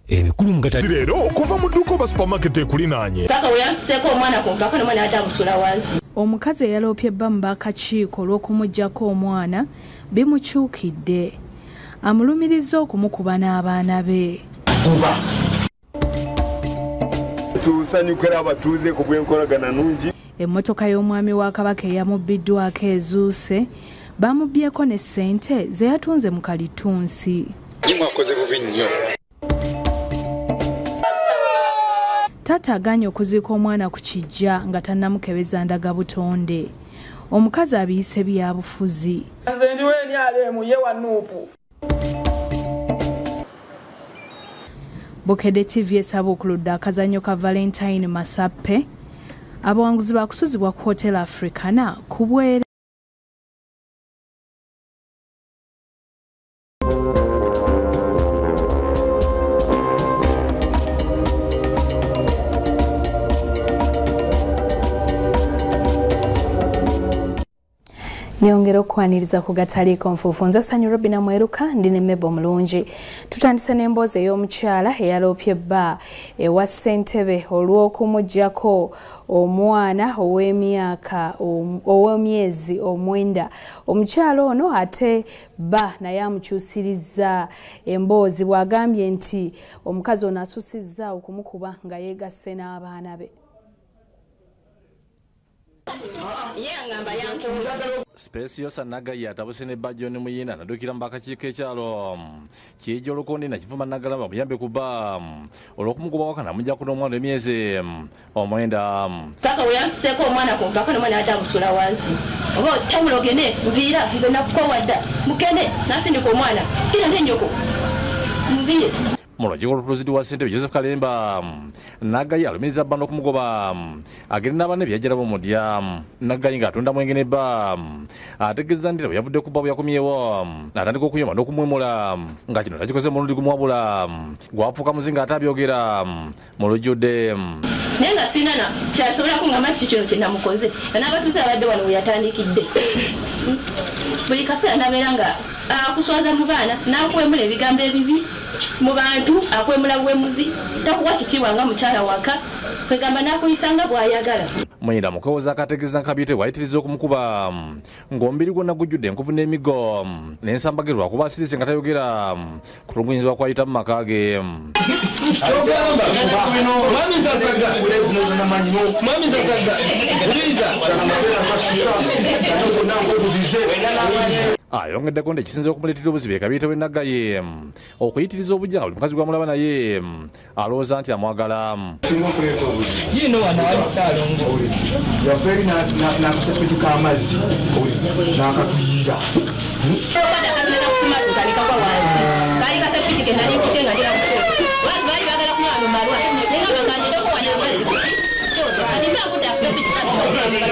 ebikulu mugata leero okuva mu dduuka oba supermarket ekulinaanye paka weyanseko omwana ku mpaka n'omwana ate amusula wansi. Omukazi eyaloopye bba mu bakakiiko olw'okumuggyako omwana Bimukyukidde amulumirizza okumukuba n'abaana be. Tusanyukira abatuuze ku bw'enkolagana nungi. Emmotoka y'omwami wa Kabaka eyamubbiddwako ezuuse bamubbyeko ne ssente ze yatunze mu kalitunsi. Mwakoze bubi nnyo. Taata aganye okuziika omwana ku kijja nga tannamukebeza ndaga butonde. Omukazi abiyise byabufuzi. Nze ndiwe eni alemu ye wa Nuupu. Bukedde TV esaba okuludda akazannyo ka Valentine Masappe. Abawanguzi bakusuzibwa ku Hotel Africana ku Bwere. Nyongera okwaniriza ku gataliiko nfuufu nza Sanyu Robina Mweruka ndi ne Mebo Mulungi. Tutandise n'emboozi ey'omukyala eyaloopye bba ewa ssentebe olw'okumuggyako omwana ow'emyezi 9. Omukyala ono ate bba naye amukyusirizza emboozi bw'agambye nti omukazi ono asusizza okumukuba nga yeegasse n'abaana be. Space yosa nagaya atabuse ne Bajjo ne Muyinda nadukira mbakakiiko ekyalo Kijja Olukondi nakivuma nagalaba muyambe kuba olw'okumugoba wakana mujja kuno omwana emyezi 9. Paka weyanseko omwana ku mpaka n'omwana ate amusula wansi. Oba tamulogene nviira nze nakukowadda mukene nasindika omwana ira ndenyoko nviire. Mulojiko olupuluzidi wa ssentebe Joseph Kalemba Naggayi alumiriza bba n'okumugoba agenda n'abaana ebyajjala bomudya. Naggayi ng'atunda mwenge ne bba ategeeza nti bwe yavudde ku bba bwe yakomyewo n'atandika okuyomba n'okumwemula nga kino takikoze mulundi gumu wabula gwafuuka muzinga ate abyogera mu lujjudde. Naye nga sinana kyasobola kungamba nti kino kye namukoze n'abatuuze abadde wano we yatandikidde. Buli kaseera nabeera nga akuswaza mu baana n'akwemula ebigambo ebibi mu bantu akwemula bwemuzi takuwa kitiibwa nga mukyala waka kwegamba n'akuyisanga bw'ayagala. Muyinda mukowoza akategeeza nkabiyite bwayitiriza okumukuba ng'omubiri gwonna gujjudde enkovu n'emigo n'ensambagirwa kuba asirise nga tayogera ku lw'obuyinza bwakwayita mu maka ge. Ayongeddeko nti ekisinza okumuleetera obuzibu ekabiyite we Naggayi okuyitiriza obujja buli mukazi gwamulaba naye alowooza nti amwagala. Yaveri n'akasepeti k'amazzi n'akatuyiira.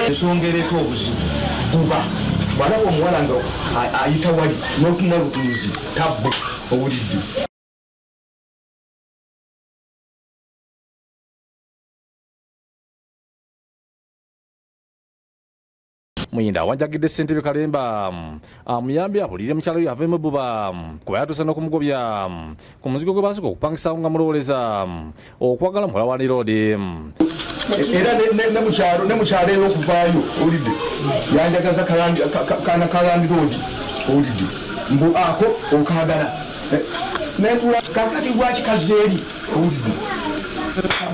Ensonga ereeta obuzibu buba bw'alaba omuwala nga ayita wali n'otuma butunuzi tabbo owulidde. Muyinda awanjagidde ssentebe Kalemba amuyambye abulire mukyalo we aveemu ebbuba kuba yatuusa n'okumugobya ku muzigo gwe baasooka okupangisawo nga mulowoleza okwagala muwala wa Niroodi. Era ne mukyalo era okuvaayo owulidde yanjagaza kaana ka Landiroodi owulidde mbu ako okaagala netula kakati gwakikaze eri owulidde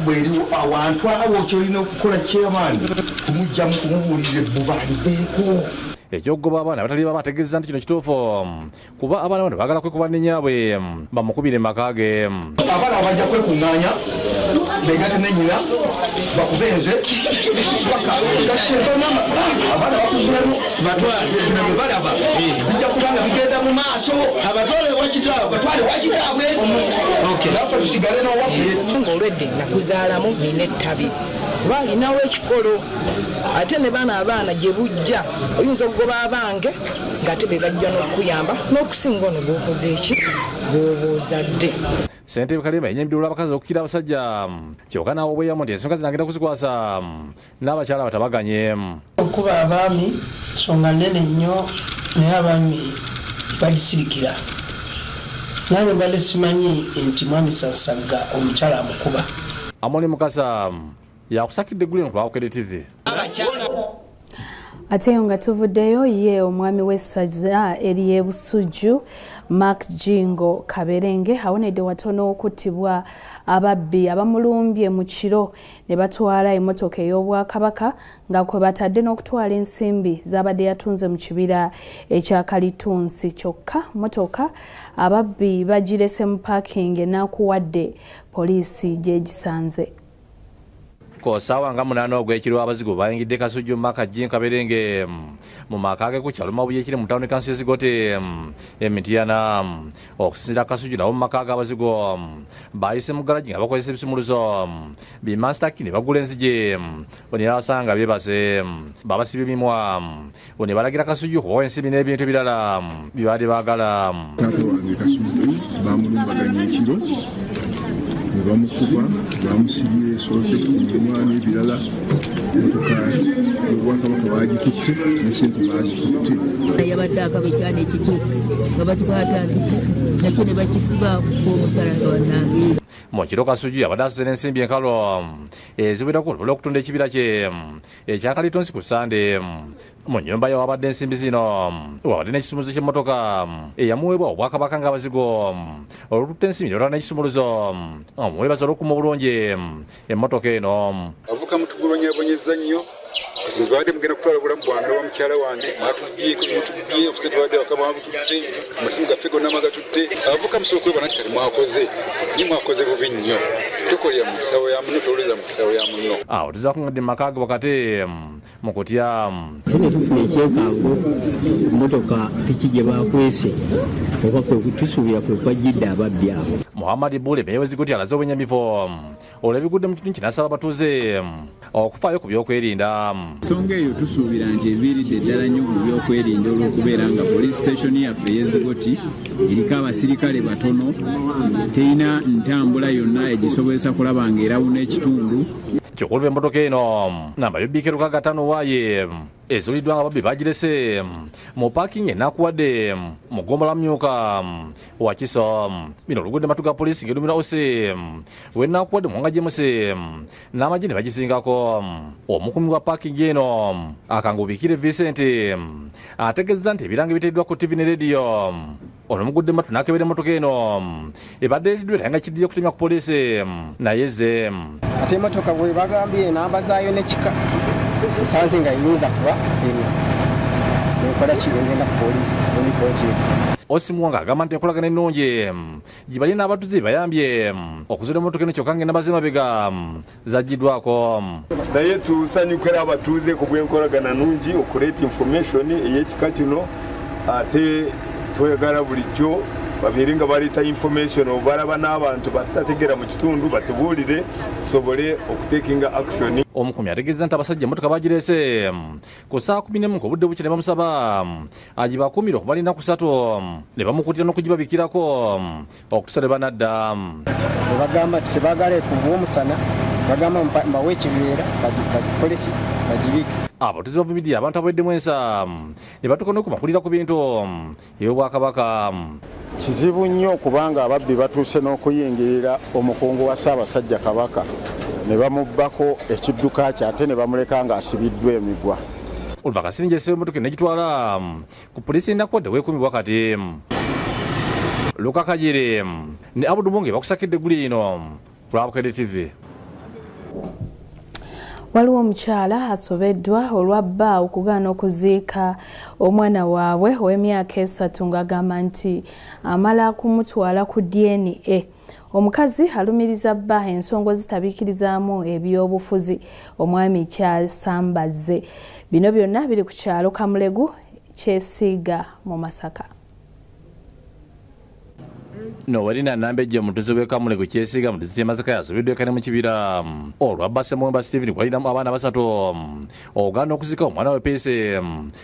bweriwo awantu awo kyolina okukola kyamaani kumugjamu kumubuulira ebbuba aliveeko. Ekyokugoba abaana batali bategeeza nti kino kituufu kuba abaana bano baagala kwekuba ne nnyabwe bamukubire mu maka ge. Abaana bajja kwekuŋŋaanya beegatte ne nnyina bakubenze abaana bakuzulamu batwale balaba bijja kubanga bigenda mu maaso abatwale wakitaabwe naffe tusigale n'owaffe. Olwedde nakuzaalamu nina ettabi kuba alinawo ekikolo ate ne bana abaana gye bujja oyinza okugoba abange ng'ate be bajja n'okuyamba n'okusinga ono gw'okoze eki gw'oba ozadde. Ssentebe Kalemba yenyambira olw'abakazi okukira abasajja kyokka naawe obweyamu nti ensonga zinagenda kuzikwasa n'abakyala batabaganye. Okuba abaami nsonga nnene nnyo naye abaami balisirikira nawe mbadde simanyi nti mwami Sasagga omukyala amukuba. Amoni Mukasa yakusakidde Bulijjo ku Bukedde TV. Ate nga tuvuddeyo ye omwami w'essaza eriye Busujju Mark Jingo Kaberenge awonedde watono okuttibwa ababbi abamulumbye mu kiro ne batwala emmotoka ey'Obwakabaka nga kwe batadde n'okutwala ensimbi z'abadde yatunze mu kibira ekya Kalitunsi. Kyokka motoka ababbi bagirese mu paakingi enaakuwadde poliisi gyegisanze. Sawa nga 8 ogw'ekiro abazigo bayingidde Kasujju Mark Jingo Kaberenge mu maka ge ku kyalo Mabulye ekiri mu tawuni kansi y'Ezigote Emityana. Okusinziira Kasujju nabo mu maka g'abazigo bayise mu garaji nga bakozesa ebisumuluzo bimansitaki ne bagula enzige bwe ne basanga beebase babasibye emimwa bwe ne balagira Kasujju okubawa ensimbi n'ebintu ebirala bye baagala. Bamulumbaganya ekiro ne bamukuba bamusibye solfeti omwana ebirala motoka Obwakabaka bagitutte ne sente bazitutte. Yabadde akabekyana ekituufu nga batukwata nti nakyo ne bakifuba omusala nga bannange. Mu kiro Kasujju yabadde asasira ensimbi enkalo eziwerako olw'okutunda ekibira kye ekya Kalitunsi ku Sande. Mu nnyumba ye wabadde ensimbi zino wabadde n'ekisumuluzo ky'emmotoka eyamuweebwa Obwakabaka ng'abazigo olw'okutta ensimbi olwala n'ekisumuluzo omuweebaza olw'okuma obulungi emmotoka eno. Avuka mutugulonyabonyeza nnyo zibadde mugenda kutwala obulamu bwange wa mukyala wange mutubye obusente badde wakaba bututte amasimu gaffe gonna magatutte. Avuka musobola kwebona kitali mwakoze ni mwakoze bubi nnyo tukolera mu kisawo ya muno toleza mu kisawo ya muno. Awo tuzakungadde mu maka ge wakati mu kutya tufuna ekyekango emmotoka piki gye bakwese oba tusuubira kwe kwajjidde ababbi abo. Muhammad Bule meeya w'Ezigote alaze obwenyamivu olw'ebigudde mu kitundu kino asaba abatuuze okufaayo ku byokwerinda. Ensonga eyo tusuubira nti eviiridde ddala nnyo mu byokwerinda olw'okubeera nga poliisi sitationi yaffe ey'Ezigoti eriko abasirikale batono terina ntambula yonna egisobozesa kulaba ng'erawuna ekitundu. Kyokuluva emmotoka eno namba y'obbiika 5 waaye ezuuliddwa nga babbi bagirese mu paakingi enaakuwadde mu ggombolola Myuka Wakiso. Bino olugudde matu ga poliisi ng'erumira ose wenaakuwadde mu nga gyemuse n'amagye ne bagisingako. Omukuumi wa paakingi eno Akangubikire Vincent ategeezza nti ebiranga biteereddwa ku TV ne rediyo ono mugudde matu n'akebera emmotoka eno ebadde ereeteddwa era nga kiddire kutemya ku poliisi naye ze ate emmotoka bwe bagambye enamba zaayo nekika nsanze nga yinza kuba eno enkola kibengenda ku poliisi emikoki. Osimuwanga agamba nti enkolagana ennungi gye bali n'abatuuze bayambye okuzuula emmotoka eno kyokka ng'enamba z'emabega zaggiddwako. Naye tusanyukira abatuuze ku bw'enkolagana nnungi okuleeta information ey'ekika kino ate twegala bulijjo babeere nga baleeta information obalaba n'abantu batategeera mu kitundu batubuulire tusobole okutekinga action. Omukuumi ategeeza nti abasajja emmotoka bagirese ku saa 11 obudde bukye ne bamusaba agibakuumire okubalinda ku 3 ne bamukuutira n'okugibabikirako okutusa ne banadda. Ne bagamba nti tebaagala ekuva omusana bagamba mbawe ekibeera bagikole ki bagibiike. Abatuuze bavumidde abantu abaweddemu ensa ne batuuka n'okubakulira ku bintu eby'Obwakabaka. Kizibu nnyo okubanga ababbi batuuse n'okuyingirira omukungu wa Ssaabasajja Kabaka ne bamubbako ekidduka kye ate ne bamuleka ng'asibiddwa emigwa. Oliva Kasinja esseewo emmotoka n'egitwala ku poliisi enakuwadde weekuumibwa kati. Luka Kajere ne Abudu Bunge bakusakidde Bulijjo ino ku Bukedde TV. Waliwo omukyala asobeddwa olwa bba okugaana okuziika omwana waabwe ow'emyaka 3 ng'agamba nti amala kumutwala ku DNA. Omukazi alumiriza bba ensonga zitabiikirizaamu ebyobufuzi omwami Kyasambaze. Bino byonna biri ku kyalo Kamulegu Kyesiiga mu Masaka. No walina Nambejja mutuze w'e Kamulegu Kyesiiga mutuze ky'e Masaka yasobeddwa ekane mu kibira olwabba Ssemwemba Stephen walinamu abaana 3 ogaana okuzika omwana we Peese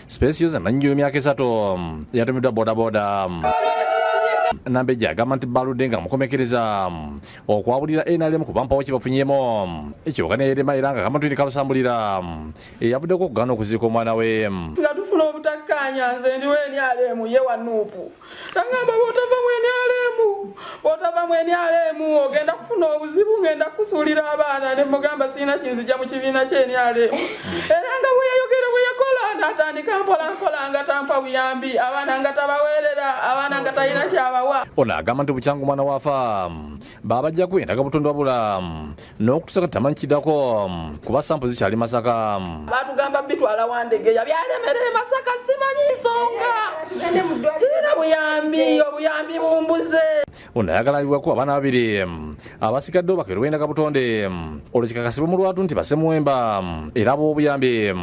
Speciosa nannyini w'emyaka 3 yatumiddwa bodaboda. Nambejja agamba nti baludde nga mukomekereza okwabulira NRM kuba mpawo kye bafunyemu ekyoga n'erema era nga agamba nti kalusambulira eyavuddeko okugaana okuziika omwana we. Nga tufuna obutakkaanya nze ndiwo NRM ye wa Nuupu tangamba bw'otava mu NRM bw'otava mu NRM ogenda kufuna obuzibu ngenda kusuulira abaana ne mugamba sirina kinzija mu kibiina kye NRM era nga bweyayogera bweyakola n'atandika mpolampola nga tampa buyambi abaana nga tabaweerera abaana nga talina kyabawa. Ono agamba nti bukyangu mwana waafa baabajja kwenda kabutondo wabula n'okutusaka tamanyikiddako kuba sampo zikyali Masaka. Baatugamba bitwala Wandegeya byalemereye Masaka simanyi nsonga sirina buyambi obuyambi bumbuze. Ono ayagalalibwako abaana babiri abasigaddewo bakerwenda kabutonde olwo kikakasibwa mu lwatu nti basemuwemba era ab'obuyambi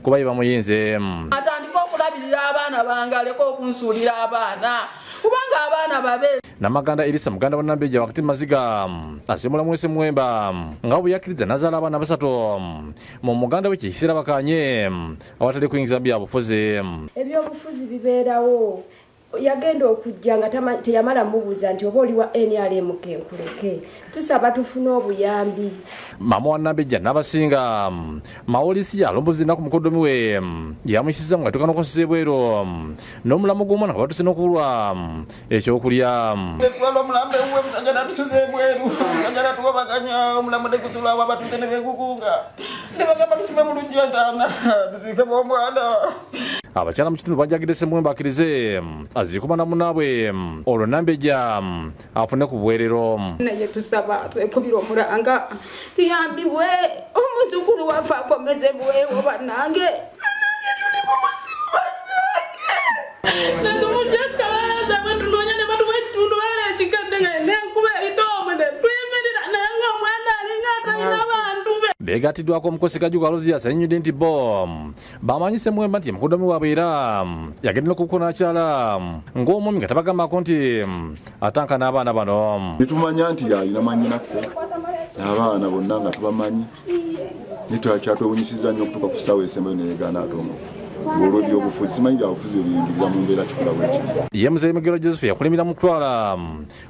kuba ye bamuyinze. Atandika okulabirira abaana bange aleka okunsuulira abaana kubanga abaana babe. Namaganda Elisa muganda wa Nambejja wakati maziga asimula mwese muwemba nga buyakiriza nazaala abaana basatu mu muganda we kikiseera bakanye awatali kuyingiza byabufuzi. Ebyobufuzi bibeerawo yagenda okujja nga teyamala mubuuza nti oba oli wa NRM kenkuleke tusaba tufune obuyambi. Mama wa Nambejja n'abasinga mawolisi alombozi naku mukoddomi we yamushiza mu gatukano konsise bwero n'omulamu gw'omwana nga batuse n'okubulwa ekyokulya. Twala omulambe we musajja tusuze bweru musajja tuwabaganya omulamu ne kusula wa batuse ne bekukunga ne bagamba tusime mu lujja ntana tuzike bw'omwana. Abakyala mu kitundu bajagidde Ssemwemba akkirize aziikumana munnaabwe olwo Nambejja afune ku bwerero. Naye tusaba twekubira omulanga tuyambibwe omuzukulu waffe akomezebwewo bannange. Netumujakalaza bwetunonya ne batuwa ekitundu bala ekikadde nga n'enkuba erita omwene tuyimirira naye nga omwana alinga atalina bantu be. Beegatiddwako omukozi Kajuga Aloopye annyonnyodde nti bo bamanyi Ssemwemba nti mukoddomi waabwe era yagendera ku kukonakyala ng'omwami nga tabagambako nti atanka n'abaana bano. Nitumanya nti yalina mannyinaffe n'abaana bonna nga tubamanyi nitwakyatwewunyisiza nnyo okutuuka ku ssaawa esembayo neyegaana ate omufu olw'ebyobufuzi simanyi byabufuzi biyingirira mu mbeera kikola bwe kiti. Ye Muzeeyi Migero Joseph yakulimira mu kutwala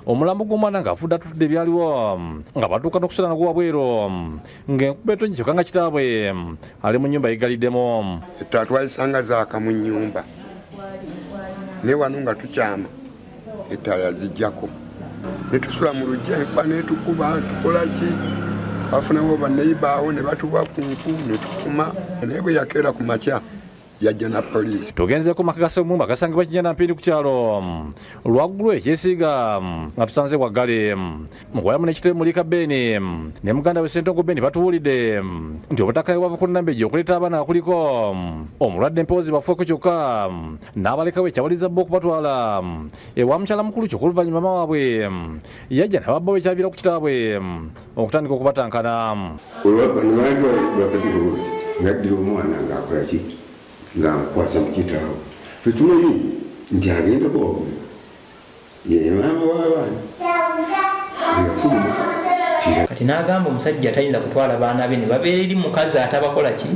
omulambo gw'omwana ng'afudde atutudde ebyaliwo nga batuuka n'okusula nagwo wabweru ng'enkuba etonnya kyokka nga kitaabwe ali mu nnyumba yeggaliddemu. Ettala twalisanga zaaka mu nnyumba ne wano nga tukyama ettala yaziggyako ne tusula mu lujja enkuba n'etukuba tukola ki bafunawo banneyibaawo ne batuwa ku nku ne tufuma naye bwe yakeera ku makya yajja na poliisi. Tugenzeeko maka ga Ssemwemba gasangibwa Kinyana Mpindi ku kyalo lwaggulu ekyesiiga nga tusanze waggale mukwalamu n'ekitebe Mulika Beni ne muganda we Ssentongo Beni batuwulidde nti obutaka bwava ku Nambejja okuleeta abaana kuliko omulwadde mpoozi bafueko kyokka n'abalekawo ekyawaliza bbo okubatwala ewa mukyala mukulu kyokka oluvannyuma mama waabwe yajja n'ababbawo ekyaviira ku kitaabwe okutandika okubatankana. Ngaddira omwana ng'akola ki nga nkwasa mu kitaawo ffe tumanyi nti agenda bwobwe ye maama w'abaana ngafuluma. Kati n'agamba omusajja tayinza kutwala baana be ne babeera eri mukazi atabakola ki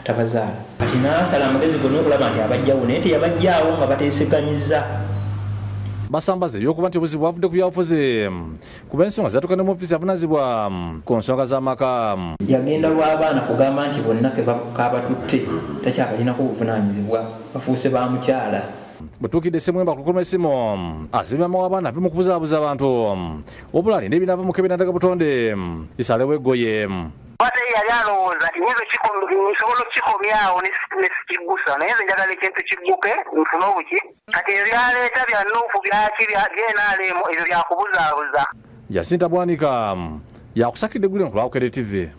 atabazaala. Kati n'asala amagezi gonna okulaba nti abajjawo naye teyabajjaawo nga bateeseganyiza. Basambaza ebyokuba nti obuzibu bwavudde ku byabufuzi kuba ensonga zatuuka ne mu ofiisi avunaanyizibwa ku nsonga z'amaka. Yagenda lw'abaana kugamba nti bonna kabatutte takyabalinako buvunaanyizibwa bafuuse ba mukyala. Bwetuukidde Ssemwemba ku lukuluma essimu asibye maama w'abaana ave mu kubuzaabuza abantu wabula alinde ebinaava mu kebenadaga butonde isalewo eggoye. Ate yali alowooza nti nyizo nsobola okukikomyawo ne sikiggusa naye nze njagala ekintu kigguke nfune obuki kati ebyo byaleeta bya nuufu byaki byenaalemu ebyo byakubuzaabuza. Jacinta Bwanika yakusakidde Guleno ku Bukedde TV.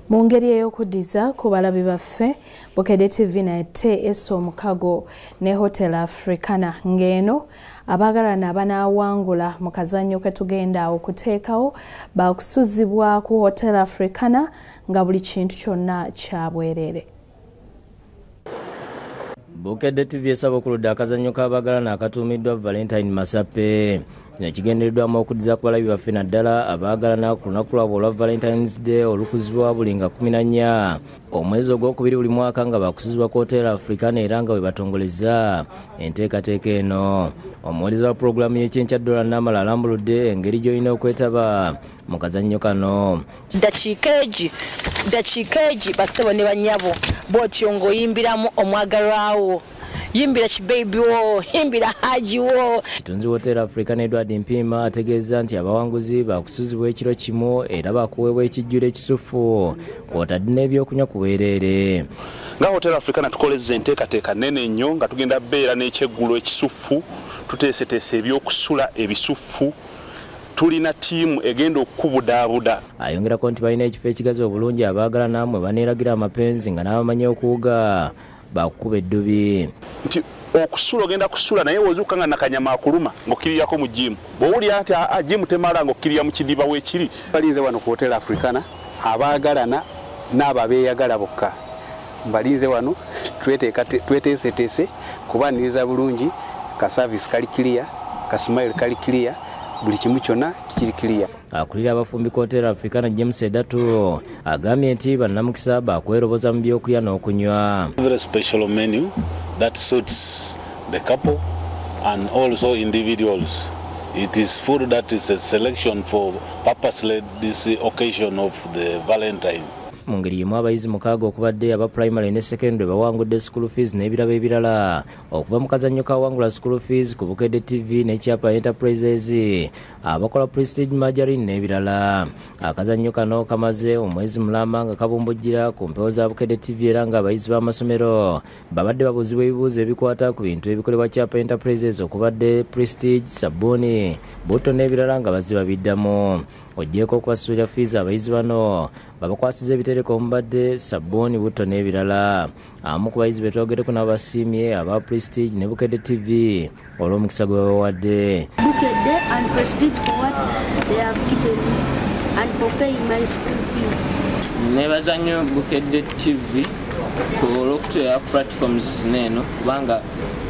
Mu ngeri ey'okuddiza ku balabi baffe Bukedde TV nate essa omukago ne Hotel Africana ng'eno abaagalana abanaawangula mu kazannyo ke tugenda okuteekawo baakusuzibwa ku Hotel Africana nga buli kintu kyonna kya bwereere. Bukedde TV esaba okuludda akazannyo k'abaagalana akatuumiddwa Valentine Masape. Kino kigendereddwamu okuddiza ku balabi baffe naddala abaagalana ku lunaku lwabwe olwa Valentine's Day olukuzibwa buli nga 14 omwezi ogwokubiri buli mwaka nga baakusizibwa ku Hotel Africana era nga bwe batongolezza enteekateeka eno. Omuweereza wa pulogulaamu y'ekyenkya Dola Namala alambuludde engeri gy'olina okwetaba mu kazannyo kano. Dakiika egi bassebo ne bannyabo bw'otyo ng'oyimbiramu omwagalwawo yimbira kibaby wo, yimbira haji wo. Kitunzi Hotel Africa ne Edward Mpima ategeeza nti abawanguzi bakusuzibwa ekiro kimu era bakuweebwa ekijjulo ekisufu kw'otadde n'ebyokunywa ku bwereere. Nga Hotel Africa natukolezza enteekateeka nnene nnyo nga tugenda beera n'ekyeggulo ekisufu, tuteeseteese ebyokusula ebisufu, tulina ttiimu egenda okukubudaabuda. Ayongerako nti balina ekifo ekigazi obulungi abaagala namwe baneeragira amapenzi nga n'abamanyi okuwuga bakukuba eddubi. Nti okusula ogenda kusula naye wozuuka nga nakanyama akuluma ng'okkirirako mu jimu. Bw'owulira nti jimu temala ng'okkirira mu kidiba weekiri. Balinze wano ku Hotel Africana abaagalana n'ababeeyagala bokka. Balinze wano tweteeseteese kubaniriza bulungi, ka service kali clear, ka smile kali clear, buli kimu kyonna kikiri clear. Akulira abafumbi ku Hotel Africana James Edatu agambye nti bannamukisa bakweroboza mu byokulya n'okunywa. Very special menu that suits the couple and also individuals. It is food that is a selection for purposely this occasion of the Valentine. Mu ngeri yemu abayizi 6 okubadde aba primary ne secondary bawangudde school fees n'ebirabo ebirala okuva mu kazannyo kawangula school fees ku Bukedde TV ne Chapa Enterprises abakola Prestige Margarine n'ebirala. Akazannyo kano kamaze omwezi mulamba nga kabumbujjira ku mpewo za Bukedde TV era nga abayizi b'amasomero babadde babuuzibwa ebibuuzo ebikwata ku bintu ebikolebwa Chapa Enterprises okubadde Prestige, sabbuuni, butto n'ebirala nga baziba biddamu. Ogyeko okubasulira fees abayizi bano babakwasiza ebitereko omubadde sabbuuni, butto n'ebirala. Amu ku bayizi betwogereko n'abasiimye aba Prestige ne Bukedde TV olw'omukisa gwe bawadde. Bukedde and Prestige for what they have given me and for paying my school fees. Nebaza nnyo Bukedde TV olw'okutuleera platforms neeno kubanga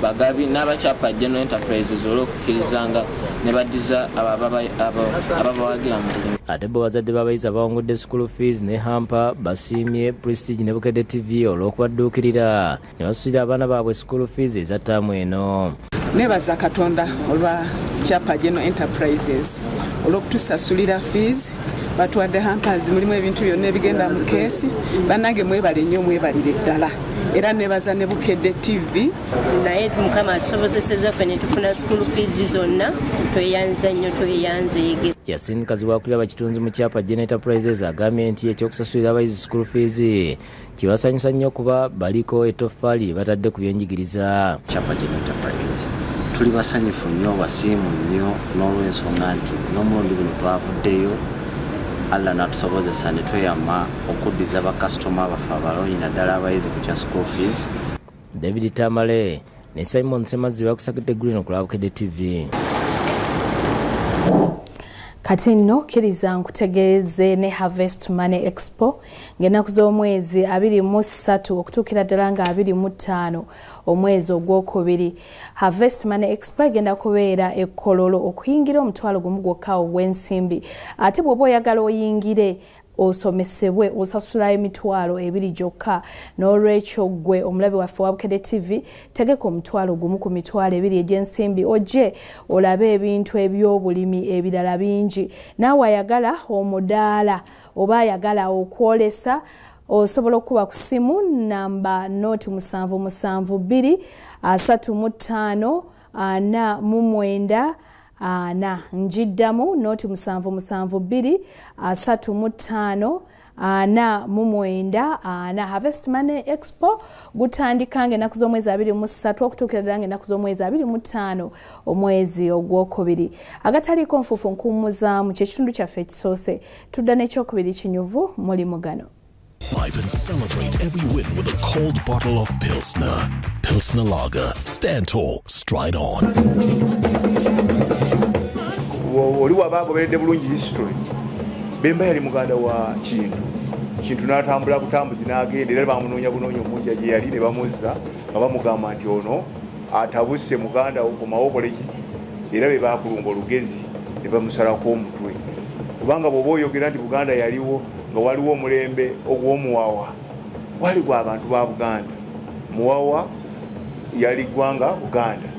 bagabi n'abachapa General Enterprises olw'okukkirizanga ne baddiza ababawagira mu mulimu. Ate bo bazadde b'abayizi abawangudde school fees ne hampa basiimye Prestige ne Bukedde TV olw'okubadduukirira ne basulira abaana baabwe school fees eza ttaamu eno. Nebaza Katonda olwa Chapa General Enterprises olw'okutusasulira fees, batuwadde hampers mulimu ebintu byonna ebigenda mu keesi. Bannange mwebale nnyo, mwebalire ddala. Era nebaza ne Bukedde TV naye Mukama atusobozesezza ffe ne tufuna school fees zonna, tweyanza nnyo, tweyanzeege. Yasin Kaziwakulira abakitunzi mu Chapa General Enterprises agambye nti ekyokusasulira abayizi school fees kibasanyusa nnyo kuba baliko ettoffaali batadde ku byenjigiriza. Chapa General Enterprises tuli basanyufu nnyo, basiimu nnyo n'olw'ensonga nti n'omulundi guno twavuddeyo Allah natusobozesa ne tweyama okuddiza bakasitoma baffe abalonyi naddala abayizi ku kya school fees. David Tamale ne Simon Semazi bakusakidde Green okulaba Bukedde TV. Kati nno kkiriza nkutegeeze ne Harvest Money Expo ng'ennaku z'omwezi 23 okutuukira ddala nga 25 omwezi ogwokubiri. Harvest Money Expo egenda kubeera e Kololo okuyingira omutwalo gumu gwokka ogw'ensimbi. Ate bw'oba oyagala oyingire osomesebwe osasula emitwalo 2 gyokka. N'olwekyo gwe omulabi waffe wa Bukedde TV tegeka omutwalo gumu ku mitwalo 2 egy'ensimbi ojje olabe ebintu eby'obulimi ebirala bingi. Naawe ayagala omudaala oba ayagala okwolesa osobola okuba ku simu namba noti 772 35 49 njiddamu noti 772 35 49. Harvest Money Expo gutandika ng'ennaku z'omwezi 23 okutuukira ddala ng'ennaku z'omwezi 25 omwezi ogwokubiri. Agataliiko nfuufu nkuumuzaamu ky'ekitundu kyaffe ekisoose. Tudda n'ekyokubiri kinyuvu muli mugano. Live and celebrate every win with a cold bottle of Pilsner. Pilsner Lager. Stand tall, stride on. Oli wabagoberedde bulungi history. Bemba yali muganda wa Kintu n'atambula butambuzi n'agenda era bamunoonya bunoonya omunja gye yali ne bamuzza nga bamugamba nti ono atabuse muganda wo komawo okoleki era be baakulunga olugezi ne bamusalako omutwe. Kubanga bw'oba oyogera nti Buganda yaliwo nga waliwo omulembe ogw'omuwawa, waliwo abantu ba Buganda. Muwawa yali ggwanga Buganda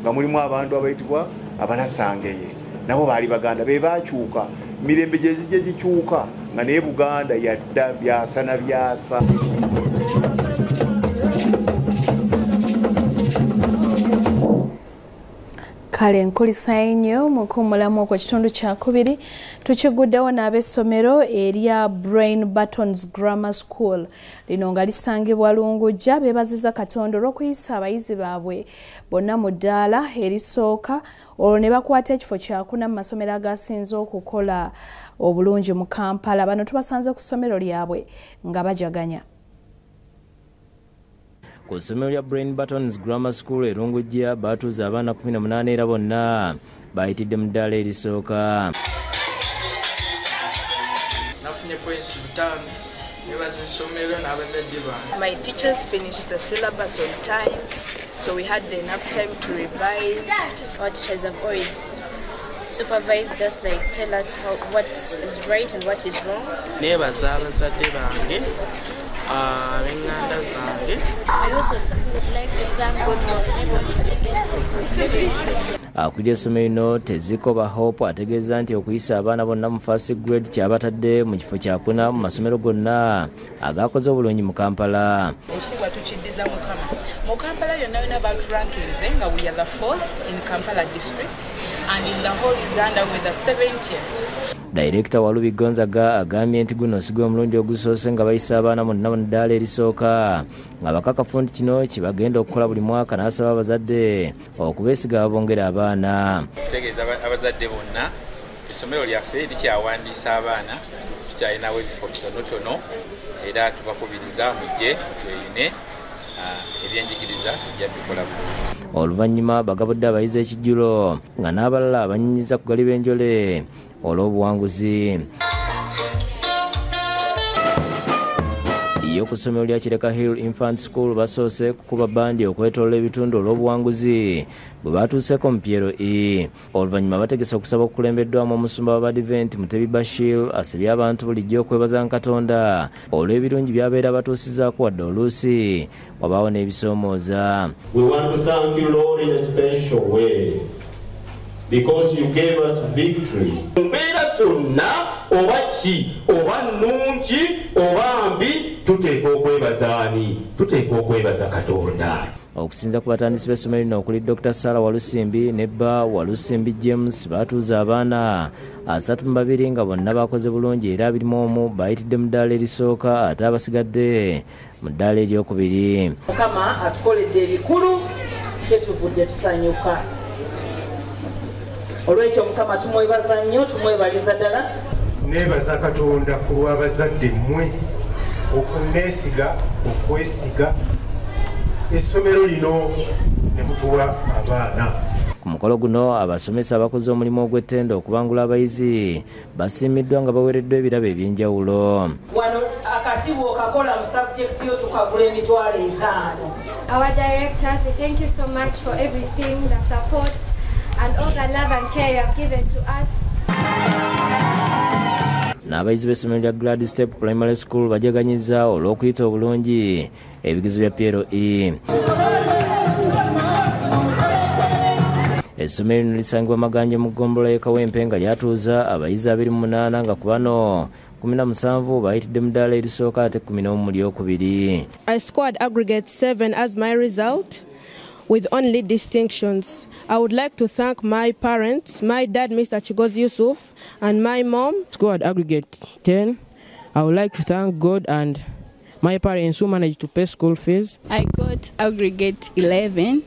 nga mulimu abantu abayitibwa Abalasangeye, nabo baali Baganda, be baakyuka mirembe gye zijja gikyuka nga naye Buganda yadda byasa na byasa. Kale nkulisa ennyo mukuumulamu okwo kitundu kyakubiri tukiguddewo n'ab'essomero erya Brain Buttons Grammar School lino nga lisangibwa Lungujja beebaziza Katonda olw'okuyisa abayizi baabwe bonna mu ddaala erisooka olwo ne bakwata ekifo kyakuna mu masomero agasinze okukola obulungi mu Kampala. Bano tubasanze ku ssomero lyabwe nga bajaganya. Ku ssomero lya Brain Buttons Grammar School Lungujja baatuuza abaana 18 era bonna bayitidde mu ddaala erisooka. Nafunye points 5 nebaza essomero n'abazadde bange. My teachers finished the syllabus on time, so we had enough time to revise. Our teachers have always supervised us, like tell us what is right and what is wrong. Nebaza abazadde bange. I also would like to thank God for enabling me to get this good. Akulira essomero lino Tezikoba Hope ategeeza nti okuyisa abaana bonna mu first grade kyabatadde mu kifo kyakuna mu masomero gonna agakoze obulungi mu Kampala. Ekitiibwa tukiddiza Mukama. Mu Kampala yonna yonna baturankinze nga we are the 4th in Kampala district and in the whole Uganda we're the 70th. Director Walubi Gonzaga agambye nti guno si gwe mulundi ogusoose nga bayisa abaana bonna mu ddaala erisooka nga bakakafu nti kino kibagenda okukola buli mwaka n'asaba abazadde okubeesiga babongera abaana. Tutegeeza abazadde bonna essomero lyaffe likyawandiisa abaana tukyalinawo ebifo bitonotono era tubakubiriza mujje tweyune ebyenjigiriza tujja bikola bulungi. Oluvannyuma bagabudde abayizi ekijjulo nga n'abalala banyinyiza ku gali b'enjole olw'obuwanguzi. Yo ku ssomero lya Kireka Hill Infant School basoose kukuba bandi okwetolola ebitundu olw'obuwanguzi bwe batuuseko mu Piero E. Oluvannyuma bategese okusaba okukulembeddwamu omusumba w'Abadiventi Mutebi Bashir asabye abantu bulijjo okwebazanga Katonda olw'ebirungi by'abeera batuusizzaako wadde oluusi wabaawo n'ebisoomooza. We want to thank you, Lord, in a special way because you gave us victory. Mbeera zonna oba ki oba nnungi oba mbi tuteeka okwebaza Katonda. Okusinza ku batandisi b'essomero lino okuli Dr. Sarah Walusimbi ne Bba Walusimbi James baatuuza abaana 32 nga bonna bakoze bulungi era 21 bayitidde mu ddaala erisooka ate abasigadde mu ddaala eryokubiri. Mukama atukoledde ebikulu kyetuvudde tusanyuka. Olwekyo Mukama tumwebaza nnyo, tumwebaliza ddala. Neebaza Katonda ku lw'abazadde mmwe okuneesiga okwesiga essomero lino ne mutuwa abaana. Ku mukolo guno abasomesa abakoze omulimu ogw'ettendo okubangula abayizi basiimiddwa nga baweereddwa ebirabo eby'enjawulo. Wano akatiibwa okakola mu sabjekiti yo tukagula emitwalo 5. Our directors, we thank you so much for everything, the support and all the love and care you have given to us. N'abayizi b'essomero lya Glad Step Primary School bajaganyizza olw'okuyita obulungi ebigezo bya Piero E. Essomero lino lisangibwa Maganje mu ggombolola y'e Kawempe nga lyatuuza abayizi 28 nga ku bano 17 bayitidde mu ddaala erisooka ate 11 mu lyokubiri. I scored aggregate 7 as my result with only distinctions. I would like to thank my parents, my dad, Mr. Chigozi Yusuf, and my mom. Scored aggregate 10. I would like to thank God and my parents who managed to pay school fees. I got aggregate 11.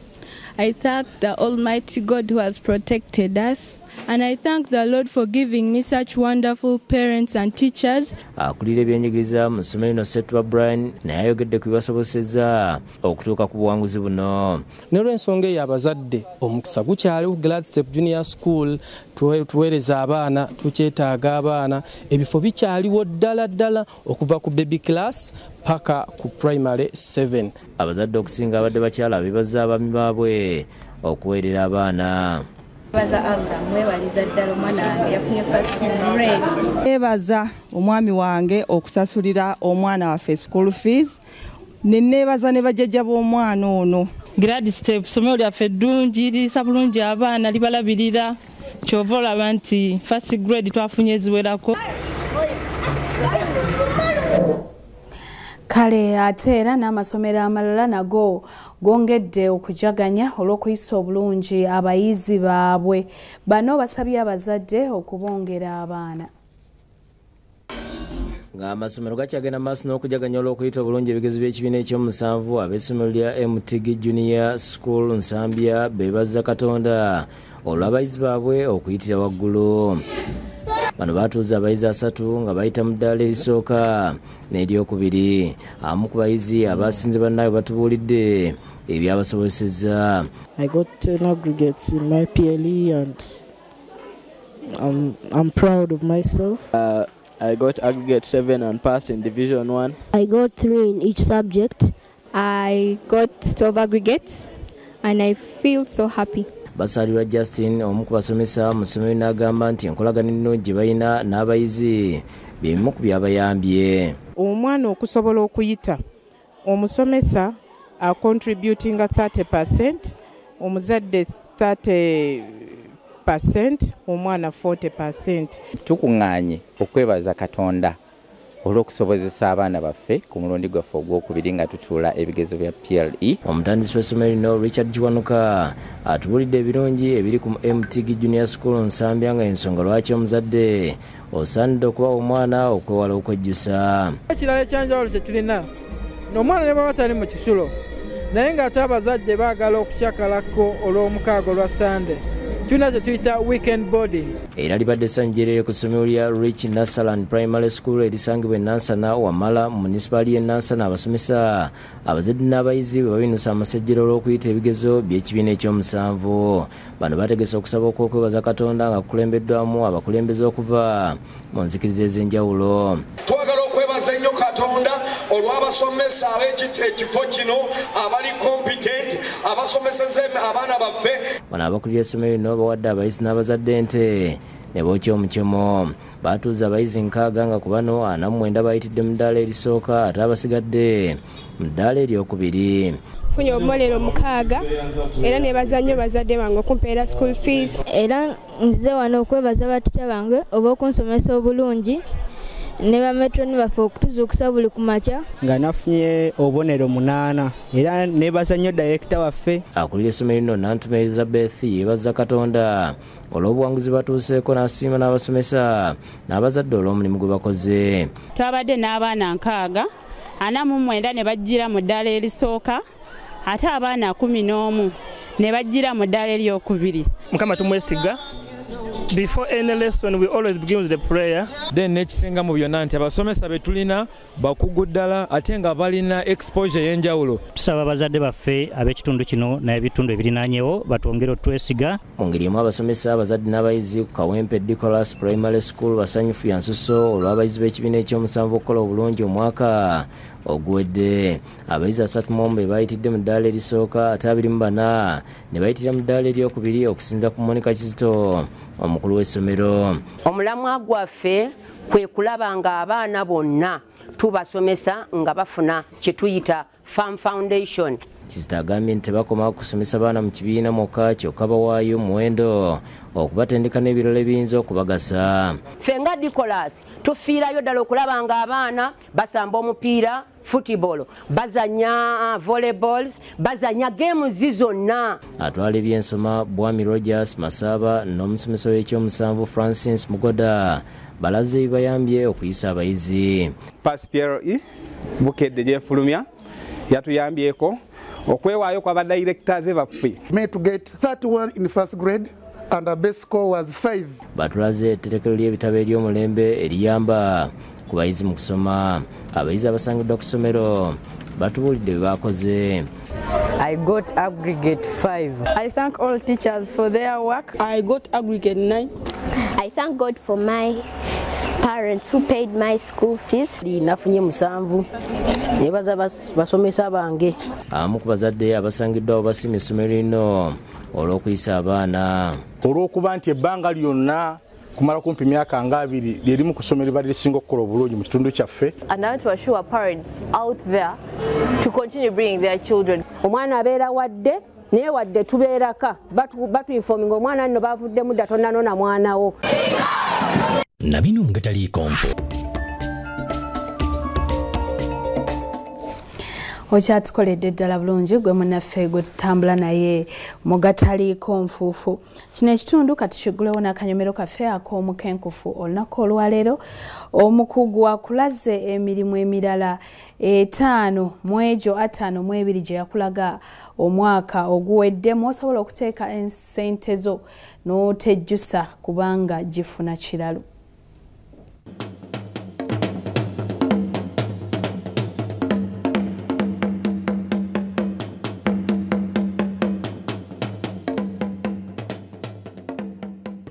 I thank the Almighty God who has protected us. And I thank the Lord for giving me such wonderful parents and teachers. Akulira ebyenjigiriza mu ssomero lino Setwa Brian naye ayogedde ku bibasobosezza okutuuka ku buwanguzi buno. N'olw'ensonga eyo abazadde omukisa gukyali ku Glad Step Junior School tuweereza abaana tukyetaaga abaana ebifo bikyaliwo ddala okuva ku baby class paka ku primary 7. Abazadde okusinga abadde bakyala bebaza abaami baabwe okuweerera abaana. Baza Allah mwebaliza ddala omwana wange yafunye first grade. Neebaza omwami wange okusasulira omwana waffe school fees. Neebaza ne bajjajja b'omwana ono. Glad Step ssomero lyaffe ddungi lirisa bulungi abaana libalabirira kyova olaba nti first grade twafunye eziwerako. Kale ate era n'amasomero amalala nago gongedde okujaganya olw'okuyisa obulungi abayizi baabwe. Bano basabye abazadde okubongera abaana. Ng'amasomero gakyagenda maaso n'okujaganya olw'okuyita obulungi ebigezo by'ekibiina eky'omusanvu ab'essomero lya MTG Junior School Nsambya beebaza Katonda olw'abayizi baabwe okuyitira waggulu. Bano baatuuza abayizi 3 nga bayita mu ddaala erisooka n'eryokubiri. Abamu ku bayizi abasinze bannaabwe batubuulidde ebyabasobozesezza. I got 10 aggregates in my PLE and I'm proud of myself. I got aggregate 7 and passed in Division 1. I got 3 in each subject. I got 12 aggregates and I feel so happy. Basalirwa Justin omu ku basomesa mu ssomero n'agamba nti enkolagana ennungi bayina n'abayizi bimu ku byabayambye. Omwana okusobola okuyita omusomesa contributing 30%, omuzadde 30%, omwana 40%. Tukuŋŋaanye okwebaza Katonda olw'okusobozesa abaana baffe ku mulundi gwaffe ogwokubiri nga tutuula ebigezo bya PLE. Omutandisi w'essomero lino Richard Kiwanuka atubuulidde ebirungi ebiri ku MTG Junior School Nsambya nga ensonga lwaki omuzadde osaanidde okuba omwana okwewala okwejjusa. Ekirala ekyanjawulo kye tulina omwana ne baba tali mu kisulo naye ng'ate abazadde baagala okukyakalako olw'omukaaga olwa Sande. Tulina kye tuyita weekend boarding. Era libadde essanjirere ku ssomero lya Rich Nasaland Primary School erisangibwa e Nansana Wamala mu munisipaali y'e Nansana. Abasomesa abazadde n'abayizi bwe babinusa amasejjera olw'okuyita ebigezo by'ekibiina eky'omusanvu. Bano bategese okusaba okw'okwebaza Katonda nga kukulembeddwamu abakulembeze okuva mu nzikiriza ez'enjawulo. Twagala okwebaza ennyo Katonda olw'abasomesa ab'ekifo kino abali competent abasomeseza abaana baffe. Bano abakulira essomero lino bawadde abayizi n'abazadde ente ne bookya omukyemo. Baatuuza abayizi 6 nga ku bano 49 bayitidde mu ddaala erisooka ate abasigadde mu ddaala eryokubiri. Funye obumolero 6 era nebaza nnyo bazadde bange okumpeera school fees. Era nzize wano okwebaza batica bange oba okunsomesa obulungi ne bametroni baffe okutuzuukusa buli ku makya. Nga nafunye obubonero 8 era nebaza nnyo dayirekita waffe. Akulira essomero lino Nantume Elizabeth yeebaza Katonda olw'obuwanguzi batuuseeko n'asiima n'abasomesa n'abazadde olw'omulimu gwe bakoze. Twabadde n'abaana 6, 49 ne bajjira mu ddaala erisooka ate abaana 11 ne bajjira mu ddaala eryokubiri. Mukama tumwesiga. Before any lesson we always begin with the prayer. Then nekisinga mu byonna nti abasomesa be tulina bakugu ddala ate nga balina exposure y'enjawulo. Tusaba abazadde baffe ab'ekitundu kino n'ebitundu ebirinaanyewo batwongere otwesiga. Mu ngeri emu abasomesa abazadde n'abayizi ku Kawempe Nicholas Primary School basanyufu ya nsuso olw'abayizi b'ekibiina eky'omusanvu okukola obulungi omwaka oguwedde. Abayizi 3 bayitidde mu ddaala erisooka ate 24 ne bayitira mu ddaala eryokubiri okusinza ku Monica Kizito omukulu w'essomero. Omulamwa gwaffe kwe kulaba nga abaana bonna tubasomesa nga bafuna kye tuyita Farm Foundation. Kizito agambye nti tebakoma kusomesa baana mu kibiina mwokka kyokka bawaayo muwendo okubatendeka n'ebirala ebiyinza okubagasa. Ffe nga Nicholas tufiirayo ddala okulaba nga abaana basamba omupiira, football, bazanya volleyball, bazanya games zonna. Atwala ebyensoma Bwami Rogers Masaba n'omusomesa w'ekyomusanvu Francis Mugoda balaze bayambye okuyisa abayizi. PLE Bukedde gyefulumya yatuyambyeko okwewaayo kwa badirectors baffe. Made to get 31 in first grade and our best score was 5. Batulaze etterekero ly'ebitabo ery'omulembe eriyamba ku bayizi mu kusoma. Abayizi abasangiddwa ku ssomero batubuulidde bye bakoze. I got aggregate 5. I thank all teachers for their work. I got aggregate 9. I thank God for my parents who paid my school fees. Nafunye 7. Nebaza basomesa bange. Abamu ku bazadde abasangiddwa basiima essomero lino olw'okuyisa abaana. Olw'okuba nti ebbanga lyonna kumala kumpi myaka nga 2 lyerimu ku ssomero bali lisinga okukola obulungi mu kitundu kyaffe. And I want to assure parents out there to continue bringing their children. Omwana abeera wadde naye wadde tubeeraka batuinforming omwana nno bavuddemu dda tonnanona mwanawo. Nabino nga taliiko nfu. Okyatukoledde ddala bulungi gwe munnaffe gwe tutambula naye mu gataliiko nfuufu. Kino ekitundu katukigulewo n'akanyomero kaffe ak'omukenkufu olunaku olwaleero. Omukugu akulaze emirimu emirala 5 mu egyo 5 mu 2 gye yakulaga omwaka oguwedde mw'osobola okuteeka ensente zo n'otejjusa kubanga gifuna kiralo.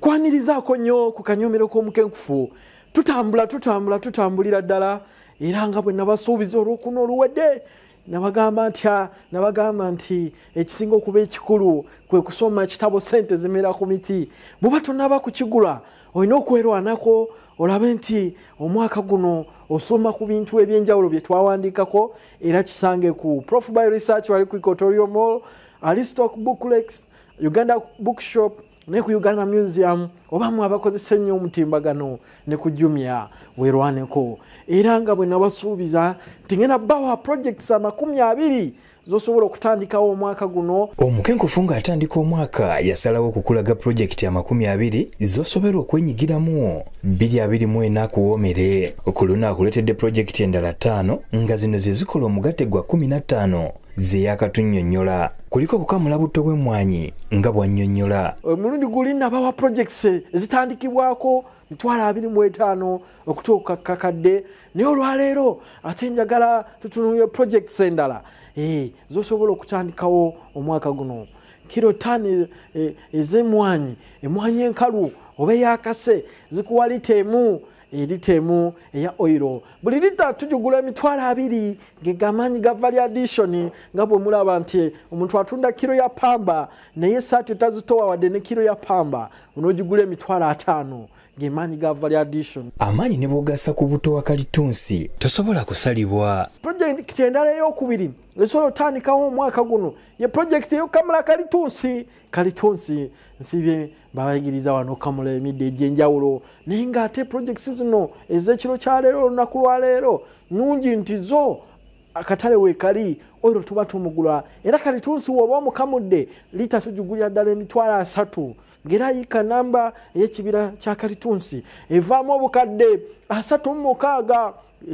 Kwanirizaako nnyo ku kanyomero k'omukenkufu tutambulira ddala era nga bwe nabasuubiza olw'okuno oluwedde nabagamba nti ekisinga okuba ekikulu kwe kusoma kitabo Ssente Zimera ku Miti. Bw'oba tonnaba kukigula olina okwerwanako olabe nti omwaka guno osoma ku bintu eby'enjawulo bye twawandiikako era kisange ku Prof by Research wali ku Equatorial Mall, Alistock Booklets, Uganda Bookshop ne ku Uganda Museum oba mu abakozesa ennyo omutimbagano ne ku Jumia weerwaneko. Era nga bwe nabasuubiza nti ngenda bawa projects 20 zosobola okutandikawo omwaka guno. Omukenkufu ng'atandika omwaka yasalawo okukulaga projekiti 20 zosobola okwenyigiramu 2024 akuwoomere. Ku luno akuleetedde projekiti endala 5 nga zino ze zikola omugatte gwa 15 ze yakatunnyonnyola. Kuliko obukamula butto bw'emmwanyi nga bwannyonnyola. Omulundi guli nabawa projects ezitandikibwako 25 okutuuka kakadde naye olwaleero ate njagala tutunuye projects endala zosobola okutandikawo omwaka guno. Kilo 5 ez'emmwanyi, emmwanyi enkalu oba eyakase zikuwa litemu eya oil. Buli lita tujugula 20 ng'amaanyi ga value addition nga bwe mulaba nti omuntu atunda kilo ya pamba naye saati tazitowa wadde ne kilo ya pamba onoogigula 5 ng'amaanyi ga value addition. Amaanyi ne bw'ogassa ku buto wa kalitunsi tosobola kusalibwa. Projekiti endala ey'okubiri esobola otandikawo omwaka guno ye projekiti ey'okukamula kalitunsi nsibye babayigiriza wano okamula emidde egy'enjawulo naye ng'ate projekiti zino ez'ekiro kya leero olunaku lwa leero nnungi nti zo akatale weekali oyo tuba tumugula era kalitunsi w'oba omukamudde lita tugigulira ddala 3 ng'era yika namba ey'ekibira kya kalitunsi evaamu obukadde 36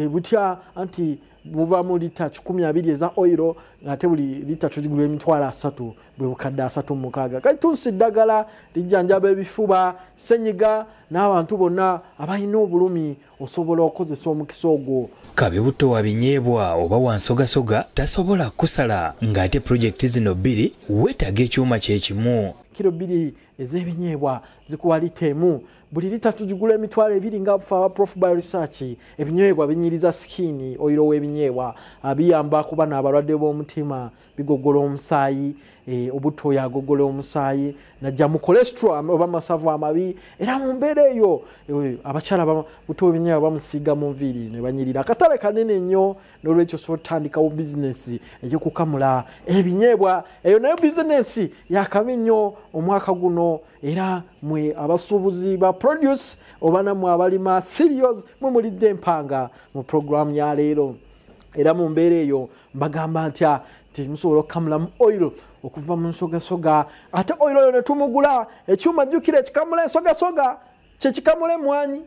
butya anti buvaamu lita 12 eza oil ng'ate buli lita tugigulira 3 bwe bukadde 36. Kalitunsi ddagala lijjanjaba ebifuba, senyiga n'abantu bonna abalina obulumi osobola okukozesa omukisa ogwo. Kabe butto wabinyeebwa oba wansogasoga tasobola kusala ng'ate projekiti zino 2 weetaaga ekyuma kye kimu. Kilo 2 ez'ebinyeebwa zikuwa litemu buli lita tugigula 2 nga aba Prof by Research. Ebinyeebwa binyiriza skin oil w'ebinyeebwa abiyamba kuba n'abalwadde b'omutima bigogola omusaayi obutto yagogola omusaayi najja mu cholesterol oba masavu amabi era mu mbeera eyo abakyala butto ebinyeebwa bamusiiga mu nviiri ne banyirira. Akatale kanene nnyo n'olwekyo so tandikawo bizinesi ey'okukamula ebinyeebwa eyo nayo bizinesi yakabi nnyo omwaka guno era mwe abasuubuzi ba produce oba namwe abalima cereals mwe mulidde empanga mu program ya leero era mu mbeera eyo mbagamba ntya nti musobola okukamula mu oil okuva mu nsogasoga ate oil oyo ne tumugula ekyuma jjukira ekikamula ensogasoga kyekikamula emmwanyi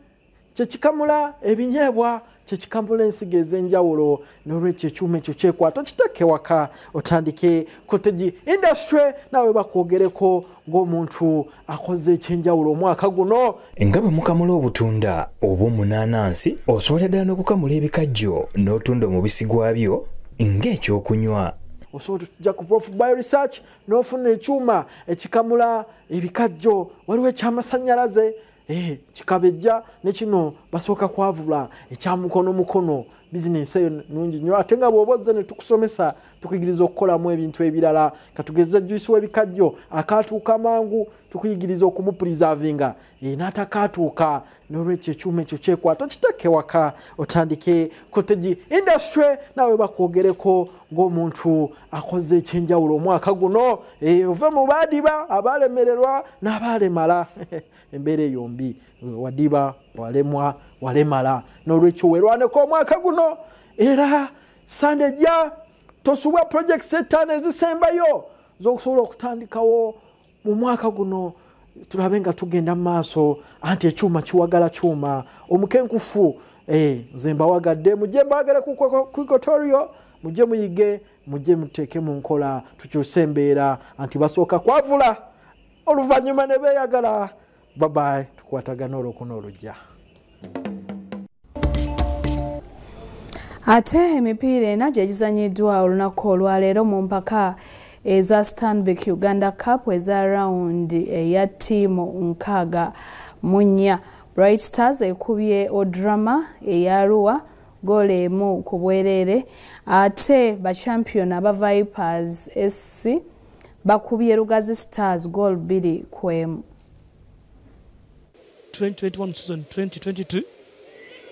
kyekikamula ebinyeebwa kyekikamula ensigo ez'enjawulo n'olwekyo ekyuma ekyo kyekwata okiteeke waka otandike cottage industry nawe bakwogereko ng'omuntu akoze ekyenjawulo omwaka guno. Nga bwe mukamula obutunda oba omunaanansi osobola ddala n'okukamula ebikajjo n'otunda omubisi gwabyo ng'ekyokunywa. Osobola tujja ku Prof by Research n'ofuna ekyuma ekikamula ebikajjo waliwo ekyamasannyalaze kikabejja ne kino basooka kwavula ekyamukono bizinesi eyo nungi nnyo ate nga bw'oba ozze ne tukusomesa tukuyigiriza okukolamu ebintu ebirala katugeza juyisi w'ebikajjo akaatuuka mangu tukuyigiriza okumupreservinga n'atakaatuuka n'olwekyo ekyuma ekyo kyekwata okiteeke waka otandike cottage industry nawe bakwogereko ng'omuntu akoze ekyenjawulo omwaka guno ove mu baadiba abalemererwa n'abalemala embeera eyo mbi wadiba walemwa walemala n'olwekyo weerwaneko omwaka guno era sandejja tosuubula projects ettaano ezisembayo z'okusobola okutandikawo mu mwaka guno tulabe nga tugenda mu maaso anti ekyuma kiwagala kyuma omukenkufu nze mbawagadde mujje mbagale ku equatorio mujje muyige mujje muteeke mu nkola tukyuse embeera anti basooka kwavula oluvannyuma ne beeyagala babaye tukwatagana olwokuna olujja. Ate emipiira ena gye gizanyiddwa olunaku olwaleero mu mpaka eza Stanbic Uganda Cup eza rawundi eya ttiimu 64. Bright Stars ekubye Odrama eya Arua goal emu ku bwereere ate bachampion aba Vipers SC bakubye Lugazi Stars goal 2 ku emu. 2021 season 2022.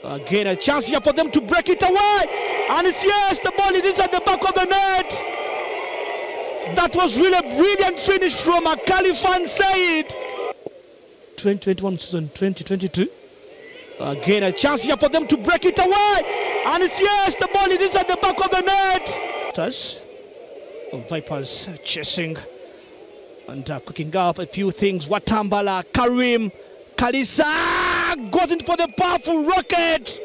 Again, a chance here for them to break it away. And it's yes, the ball is at the back of the net. That was really a brilliant finish from Khalifan Said. 2021 season 2022. Again, a chance here for them to break it away. And it's yes, the ball is at the back of the net. Vipers chasing and cooking up a few things. Watambala, Karim, Kalisa goes in for the powerful rocket.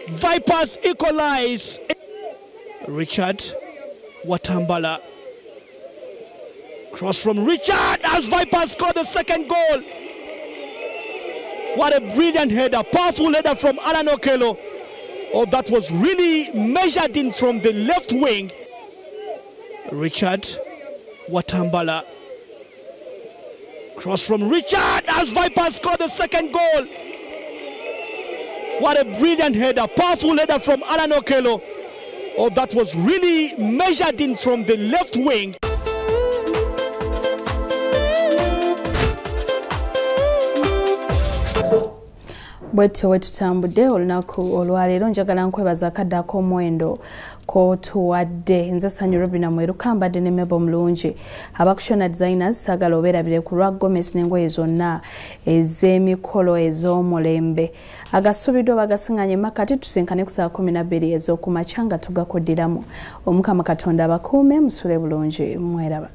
Vipers equalize. Richard Watambala. Cross from Richard as Vipers score the second goal. What a brilliant header. Powerful header from Alan Okello. Oh, that was really measured in from the left wing. Richard Watambala. Cross from Richard as Vipers score the second goal. What a brilliant header. Powerful header from Alan Okello. Oh, that was really measured in from the left wing. Bwetyo wetutambudde olunaku olwaleero njagala nkwebaza akaddako omwendo k'otuwadde nze Sanyu Robina Mweruka mbadde ne Mebo Mulungi abakushona designers saagala obeerabire ku lwa Gomez n'engoye zonna ez'emikolo ez'omulembe agasuubiddwa bagasinganye makati tusinkane ku saa 12 ez'okumakya nga tugakuddiramu. Omukama Katonda abakuume musule bulungi mweraba.